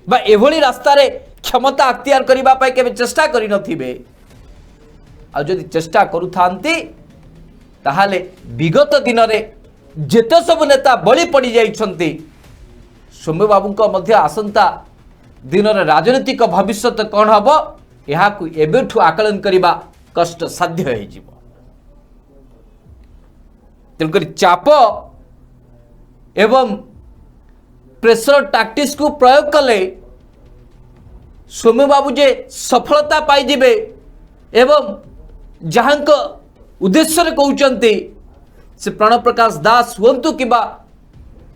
बा एभली रास्ता रे क्षमता अख्तियार करबा पाई केबे चेष्टा करि नथिबे। आ जदि चेष्टा करूथांती ताहाले विगत दिन रे जेते सब नेता बळी पड़ी जाइछंती सौम्य बाबू को मध्य आसंता दिन रे राजनीतिक भविष्य कौन हम यहाँ एबेठु आकलन करने कष्ट साध्य हो। तेणुक चाप एवं प्रेशर टैक्टिक्स को प्रयोग कले सौम्य बाबू जे सफलता पाइबे एवं जहाँ उद्देश्य कहते से प्रणव प्रकाश दास हूँ कि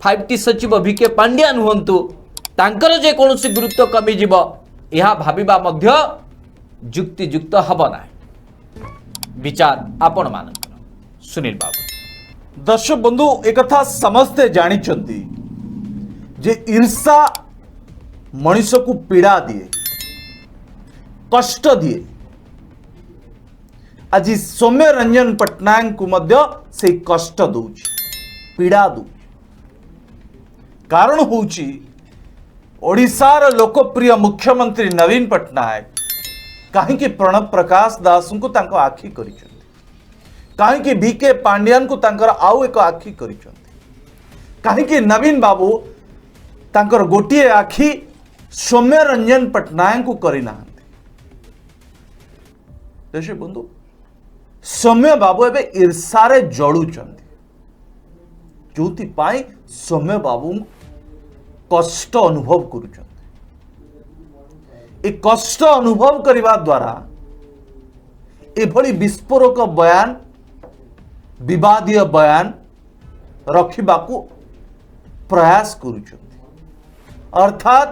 5T सचिव VK पांड्यान हूँ तांकर जे कौन गुरुत्व कमी जीव यह भाविबा मध्य जुक्तियुक्त हब ना। विचार आपण मानकर सुनील बाबू। दर्शक बंधु एक कथा समस्ते जानिचंती जे ईर्षा मनुष्य को पीड़ा दिए कष्ट दिए। आज सौम्य रंजन पट्टनायक को मध्य से कष्ट दूची पीड़ा दूची। कारण होची ओडिशार लोकप्रिय मुख्यमंत्री नवीन पट्टनायक कहीं प्रणव प्रकाश दास को तांको आखि करिसेंती, कहीं VK पांड्यान को तांकर आउ एक आखि करिसेंती, कहीं नवीन बाबू तांकर गोटिए आखि सौम्य रंजन पट्टनायक को करना। देश बंधु सौम्य बाबू एवं ईर्षारे जड़ुचंती जोथि पाई सौम्य बाबू कष्ट अनुभव करुचंती। ए कष्ट अनुभव करने द्वारा एभली विस्फोरक बयान विवादीय बयान रखिबाकू प्रयास करुचंती। अर्थात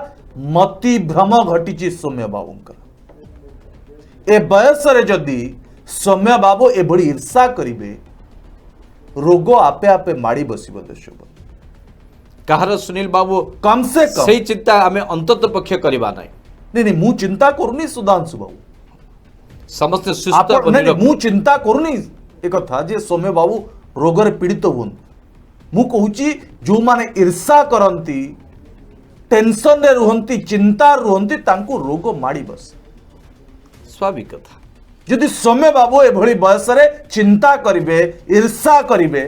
मति भ्रम घटी सौम्य बाबूंकर ए बयस रे जदि सौम्य बाबू एभली ईर्षा करिवे रोग आपे आपे माड़ी बसिबो। देश कहार सुनील बाबू कम से कम सही चिंता आमे अंतत पक्ष करबा नै। नहीं मु चिंता करूनी सुधांशु बाबू समस्त सुस्थ नहीं मु चिंता करूनी एक कथा जे सौम्य बाबू रोगरे पीड़ित हुन। मु कहूची जो माने ईर्षा करंती टेंशन रे रुहंती चिंता रुहंती तांको रोग माड़ी बस स्वाभाविक कथा। यदि सौम्य बाबू एभली बयस रे चिंता करिवे ईर्षा करिवे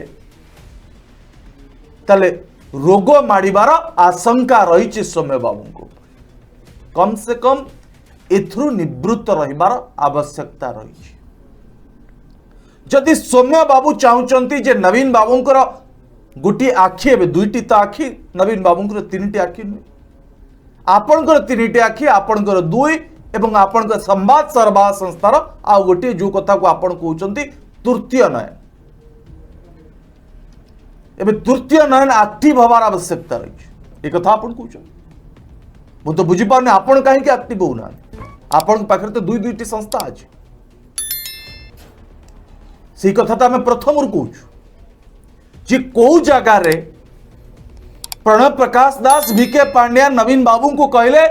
तले रोग माड़ीबार आशंका रही सौम्य बाबू को कम से कम एथरु निवृत्त रहिबार आवश्यकता रही। जदि सौम्य बाबू चाहूचंती जे नवीन बाबूंकर गोटी आखि एबे दुईटी तो आखि नवीन बाबूंकर तीनटी आखि नुहे आपणकर तीनटी आखि आपणकर दुई एवं आपणकर संवाद सरबराह संस्थार आ गोटे जो कथा को आपण कहउचंती तृतीय नयन एबे तृतीय नयन एक्टिव हबार आवश्यकता रही। एक कथा आपण कहउचंती मु तो बुझी पारने आपण काहे के एक्टिव होना आपण पाखरे तो दुई दुईटी संस्था अछि से कथा तो आम प्रथम कहूँ जे को जगह रे प्रणव प्रकाश दास VK पांड्या नवीन बाबू को कहले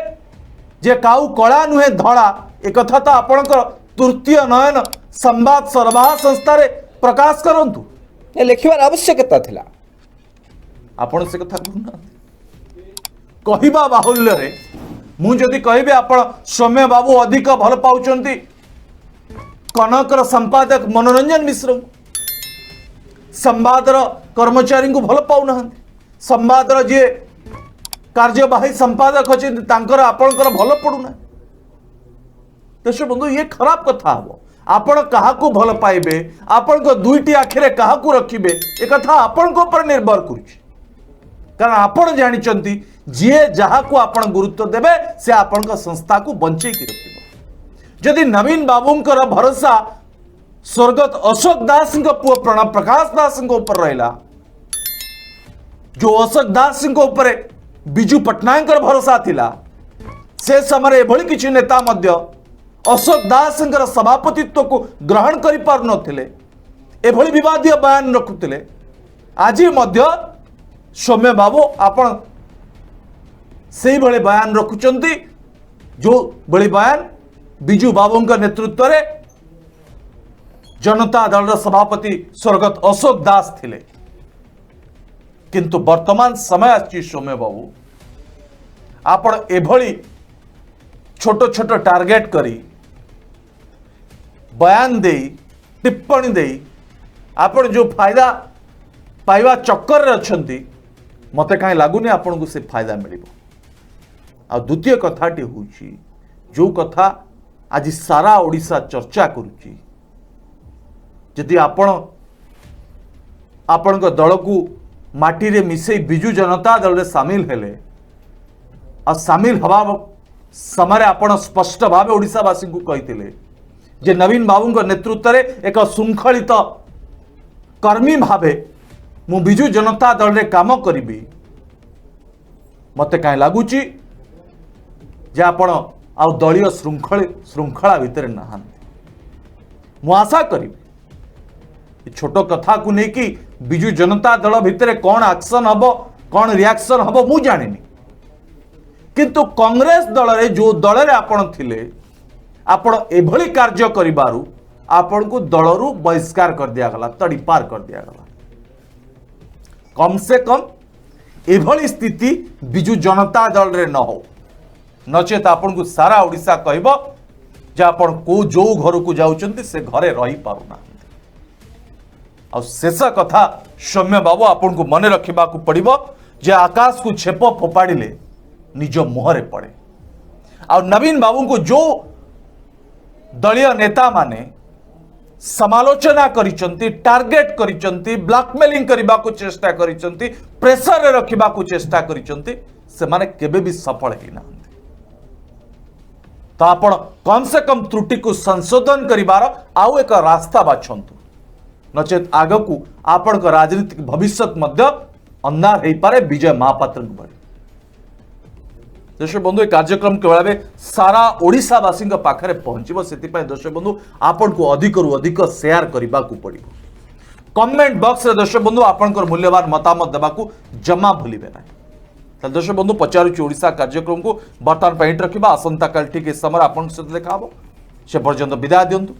जे काउ कला नुहे धड़ा एक कथा तो आपणकर तृतीय नयन संवाद सरबराह संस्था रे प्रकाश करंतु लिखिबार आवश्यकता थिला। आपण से कथा कहूना कहिबा बाहुल्य रे मु जदि कहबे आपण सौम्य बाबू अधिक भल पाउचंती कनकर संपादक मनोरंजन मिश्र संवादर कर्मचारी को भल पाऊना संवादर जी कार्यवाही संपादक अच्छे आपणकर भल पड़ूना दर्शक बंधु ये खराब कथा हम आपण क्या भल पाइबे आपण दुईटी आखिरे क्या रखिए एक कथा आपण ऊपर निर्भर कारण आपण जानी जी जहाँ को आपण गुरुत्व देवे से आपण संस्था को बंचे रख जदि नवीन बाबूंकर भरोसा स्वर्गत अशोक दास पुओ प्रणब प्रकाश दास ऊपर रहा जो अशोक दास ऊपर बिजू पट्टनायक भरोसा थिला से समय एभली किछि नेता मध्य अशोक दास सभापतित्व को ग्रहण करि पार नथिले एभली विवादीय बयान रखुतिले आज मध्य सौम्य बाबू आपण से भले बयान रखुचंती जो भली बयान बिजू बाबू नेतृत्व रे जनता दल सभापति स्वर्गत अशोक दास थिले किंतु वर्तमान समय आछि सौम्य बाबू आपण एभली छोट छोट टार्गेट करी बयान दे टिप्पणी दे आपण जो फायदा पाइबा चक्कर रे अछंती मते काई लागुनी आपण को से फायदा मिलिबो आ द्वितीय कथाटी होउची जो कथा आज सारा ओडिशा चर्चा करूची यदि आपण दल को माटी रे मिसई बिजू जनता दल रे सामिल हेले आ सामिल हवा समय आपण स्पष्ट भाव ओडिशावासी को कही जे नवीन बाबू नेतृत्व रे एक श्रृंखलित कर्मी भावे मु बिजू जनता दल रे काम करी मते कहीं लगुच जे आपण आ दलीय श्रृंखला भितर ना मु आशा करी छोट कथा को लेकिन बिजू जनता दल भितर कौन एक्शन हम कौन रिएक्शन हम मु जानी किंतु कांग्रेस दल रे जो दल रे आपण थिले आपण एभली कार्य करिबारु आपण को दलरु बहिष्कार कर दिया गला तड़ी पार कर दिया गला कम से कम एभली स्थिति बिजू जनता दल रे न हो नचेत आपण को सारा ओडिशा कहबो जे आपण को जो घर को जाउचंती से घरे रही पारुना आ शेष कथा सौम्य बाबू आपण को मन रखा पड़ो जे आकाश को छेप फोपाड़े निज मुहरे पड़े आ नवीन बाबू को जो दलीय नेता माने समालोचना करिसंती टार्गेट करिसंती ब्लैकमेलिंग करबा को चेष्टा करिसंती प्रेशर रे रखिबा को चेष्टा करिसंती से माने केबे भी सफल ही ना तो आपण कम से कम त्रुटि को संशोधन करिबार आउ एक रास्ता बाछंतु नचेत आग को आपण राजनीतिक भविष्य अंधार हो पारे विजय महापात्र भली दर्शक बंधु कार्यक्रम केवल सारा ओडिशावासी पाखे पहुंचब से दर्शक बंधु आपण को अधिक रु अधिक शेयर करने को पड़ो कमेंट बॉक्स रे दर्शक बंधु आपंकर मूल्यवान मतामत देवा जमा भूलिबे ना दर्शक बंधु पचारुची ओडिशा कार्यक्रम को बर्तमान रखा आसंता काल ठीक समय आपन सहित देखा से पर्यंत विदाय दिंतु।